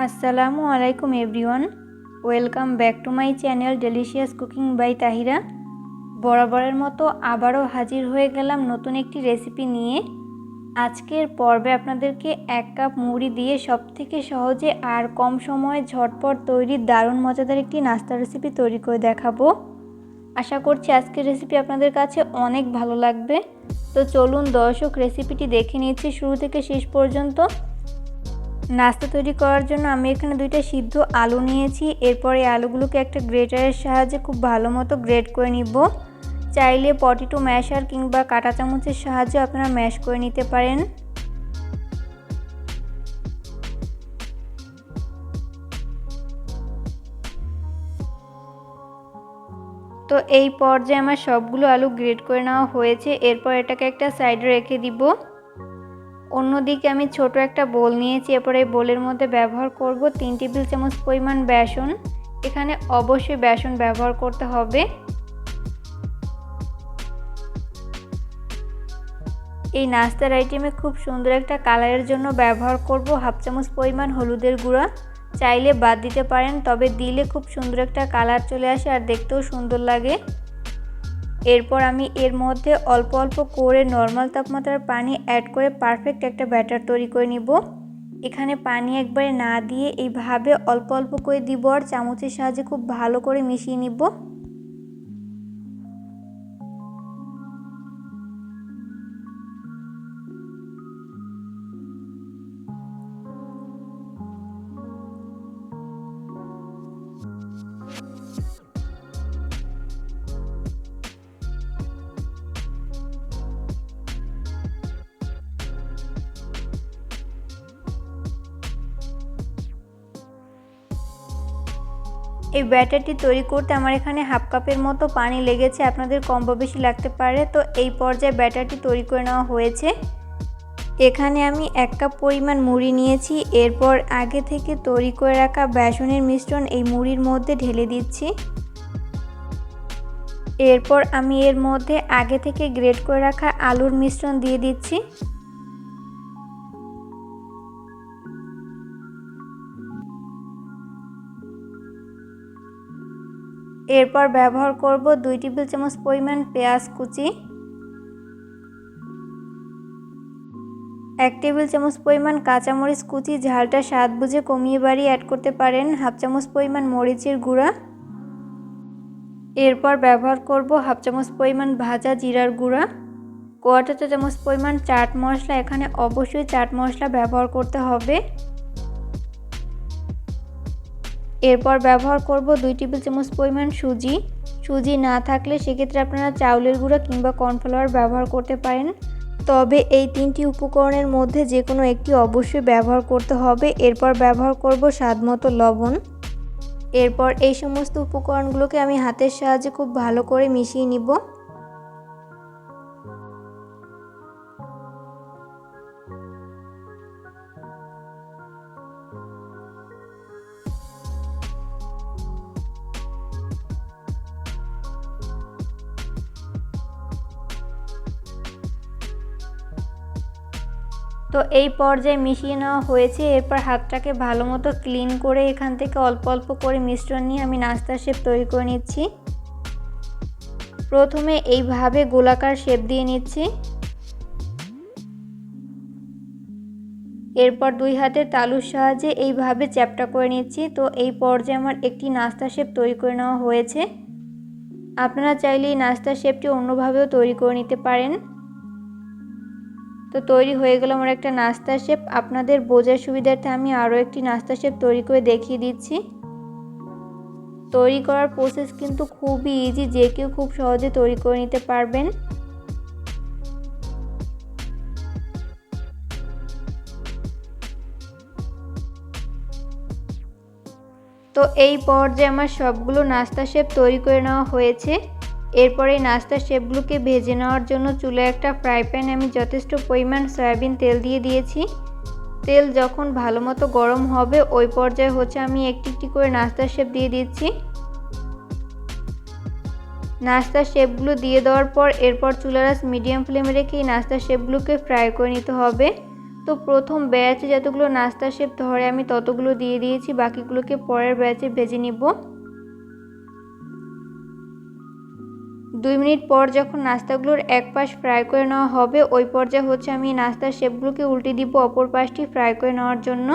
আসসালামু আলাইকুম everyone, welcome back to my channel delicious cooking by Tahira. বরাবরের মতো আবারও হাজির হয়ে গেলাম নতুন একটি রেসিপি নিয়ে। আজকের পর্বে আপনাদেরকে 1 কাপ মুড়ি দিয়ে সবথেকে সহজে আর কম সময়ে ঝটপট তৈরি দারুণ মজাদার একটি নাস্তা রেসিপি তৈরি করে দেখাবো। আশা করছি আজকের রেসিপি আপনাদের কাছে অনেক ভালো লাগবে। তো চলুন দর্শক, রেসিপিটি দেখে নিচ্ছি শুরু থেকে শেষ পর্যন্ত। নাস্তা তৈরি করার জন্য আমি এখানে 2টা সিদ্ধ আলু নিয়েছি। এরপরে আলুগুলোকে একটা গ্রেটারের সাহায্যে খুব ভালো মতো গ্রেট করে নিব। চাইলে পটেটো ম্যাশার কিংবা কাঁটা চামচের সাহায্যে আপনারা ম্যাশ করে নিতে পারেন। তো এই পর্যায়ে আমার সবগুলো আলু গ্রেট করে নেওয়া হয়েছে। এরপর এটাকে একটা সাইডে রেখে দিব। অন্যদিকে আমি ছোট একটা বোল নিয়েছি। এরপরে এই বোলের মধ্যে ব্যবহার করব 3 টেবিল চামচ পরিমাণ বেসন। এখানে অবশ্যই বেসন ব্যবহার করতে হবে। এই নাস্তার আইটেমে খুব সুন্দর একটা কালারের জন্য ব্যবহার করব 1/2 চামচ পরিমাণ হলুদের গুঁড়া। চাইলে বাদ দিতে পারেন, তবে দিলে খুব সুন্দর একটা কালার চলে আসে আর দেখতেও সুন্দর লাগে। এরপর আমি এর মধ্যে অল্প অল্প করে নর্মাল তাপমাত্রার পানি অ্যাড করে পারফেক্ট একটা ব্যাটার তৈরি করে নিব। এখানে পানি একবারে না দিয়ে এইভাবে অল্প অল্প করে দিব আর চামচের সাহায্যে খুব ভালো করে মিশিয়ে নিব। এই ব্যাটারটি তৈরি করতে আমার এখানে 1/2 কাপের মতো পানি লেগেছে, আপনাদের কম বা বেশি লাগতে পারে। তো এই পর্যায়ে ব্যাটারটি তৈরি করে নেওয়া হয়েছে। এখানে আমি 1 কাপ পরিমাণ মুড়ি নিয়েছি। এরপর আগে থেকে তৈরি করে রাখা বেসনের মিশ্রণ এই মুড়ির মধ্যে ঢেলে দিচ্ছি। এরপর আমি এর মধ্যে আগে থেকে গ্রেট করে রাখা আলুর মিশ্রণ দিয়ে দিচ্ছি। এরপর ব্যবহার করব 2 টেবিল চামচ পরিমাণ পেঁয়াজ কুচি, 1 টেবিল চামচ পরিমাণ কাঁচামরিচ কুচি, ঝালটা স্বাদ বুঝে কমিয়ে বাড়িয়ে অ্যাড করতে পারেন, 1/2 চামচ পরিমাণ মরিচের গুঁড়া। এরপর ব্যবহার করব 1/2 চামচ পরিমাণ ভাজা জিরার গুঁড়া, 1/4 চা চামচ পরিমাণ চাট মশলা। এখানে অবশ্যই চাট মশলা ব্যবহার করতে হবে। এরপর ব্যবহার করব 2 টেবিল চামচ পরিমাণ সুজি না থাকলে সেক্ষেত্রে আপনারা চাউলের গুঁড়া কিংবা কর্নফ্লাওয়ার ব্যবহার করতে পারেন, তবে এই 3টি উপকরণের মধ্যে যে কোনো একটি অবশ্যই ব্যবহার করতে হবে। এরপর ব্যবহার করব স্বাদমতো লবণ। এরপর এই সমস্ত উপকরণগুলোকে আমি হাতের সাহায্যে খুব ভালো করে মিশিয়ে নিব। তো এই পর্যায়ে মিশিয়ে নেওয়া হয়েছে। এরপর হাতটাকে ভালো মতো ক্লিন করে এখান থেকে অল্প অল্প করে মিশ্রণ নিয়ে আমি নাস্তার শেপ তৈরি করে নিচ্ছি। প্রথমে এইভাবে গোলাকার শেপ দিয়ে নিচ্ছি। এরপর 2 হাতের তালুর সাহায্যে এইভাবে চ্যাপটা করে নিচ্ছি। তো এই পর্যায়ে আমার একটি নাস্তা শেপ তৈরি করে নেওয়া হয়েছে। আপনারা চাইলে এই নাস্তা শেপটি অন্যভাবেও তৈরি করে নিতে পারেন। তো তৈরি হয়ে গেল আমার একটা নাস্তা শেপ। আপনাদের বোঝার সুবিধার্থে আমি আরও একটি নাস্তা শেপ তৈরি করে দেখিয়ে দিচ্ছি। তৈরি করার প্রসেস কিন্তু খুবই ইজি, যে কেউ খুব সহজে তৈরি করে নিতে পারবেন। তো এই পর্যায়ে আমার সবগুলো নাস্তা শেপ তৈরি করে নেওয়া হয়েছে। এরপরে এই নাস্তার শেপগুলোকে ভেজে নেওয়ার জন্য চুলায় একটা ফ্রাই প্যানে আমি যথেষ্ট পরিমাণ সয়াবিন তেল দিয়ে দিয়েছি। তেল যখন ভালো মতো গরম হবে ওই পর্যায়ে আমি একটি একটি করে নাস্তার শেপ দিয়ে দিচ্ছি। নাস্তার শেপগুলো দিয়ে দেওয়ার পর এরপর চুলার আঁচ মিডিয়াম ফ্লেমে রেখে এই নাস্তার শেপগুলোকে ফ্রাই করে নিতে হবে। তো প্রথম ব্যাচে যতগুলো নাস্তা শেপ ধরে আমি ততগুলো দিয়ে দিয়েছি, বাকিগুলোকে পরের ব্যাচে ভেজে নিব। 2 মিনিট পর যখন নাস্তাগুলোর এক পাশ ফ্রাই করে নেওয়া হবে ওই পর্যায়ে হচ্ছে আমি নাস্তার শেপগুলোকে উল্টে দিব অপর পাশটি ফ্রাই করে নেওয়ার জন্য।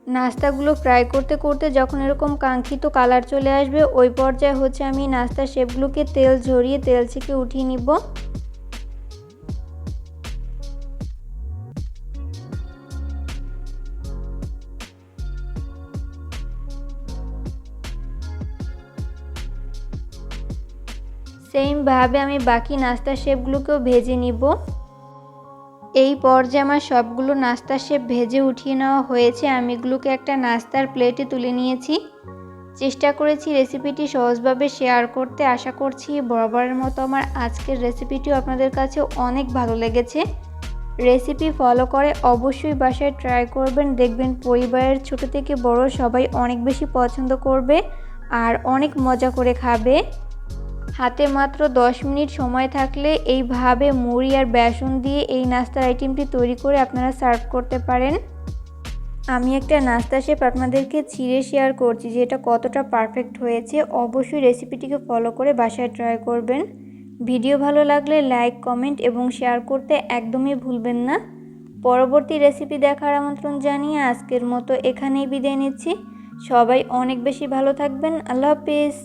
নাস্তাগুলো ফ্রাই করতে করতে যখন এরকম কাঙ্ক্ষিত কালার চলে আসবে ওই পর্যায়ে হচ্ছে আমি নাস্তার শেপগুলোকে তেল ঝরিয়ে তেল থেকে উঠিয়ে নিব। সেম ভাবে আমি বাকি নাস্তার শেপগুলোকেও ভেজে নিব। এই পর্যায়ে আমার সবগুলো নাস্তার শেপ ভেজে উঠিয়ে নেওয়া হয়েছে। আমি এগুলোকে একটা নাস্তার প্লেটে তুলে নিয়েছি। চেষ্টা করেছি রেসিপিটি সহজভাবে শেয়ার করতে। আশা করছি বরাবরের মতো আমার আজকের রেসিপিটিও আপনাদের কাছে অনেক ভালো লেগেছে। রেসিপি ফলো করে অবশ্যই বাসায় ট্রাই করবেন, দেখবেন পরিবারের ছোট থেকে বড় সবাই অনেক বেশি পছন্দ করবে আর অনেক মজা করে খাবে। হাতে মাত্র 10 মিনিট সময় থাকলে এইভাবে মুড়ি আর বেসন দিয়ে এই নাস্তার আইটেমটি তৈরি করে আপনারা সার্ভ করতে পারেন। আমি একটা নাস্তা শেপ আপনাদেরকে ছিঁড়ে শেয়ার করছি যে এটা কতটা পারফেক্ট হয়েছে। অবশ্যই রেসিপিটিকে ফলো করে বাসায় ট্রাই করবেন। ভিডিও ভালো লাগলে লাইক, কমেন্ট এবং শেয়ার করতে একদমই ভুলবেন না। পরবর্তী রেসিপি দেখার আমন্ত্রণ জানিয়ে আজকের মতো এখানেই বিদায় নিচ্ছি। সবাই অনেক বেশি ভালো থাকবেন। আল্লাহ হাফেজ।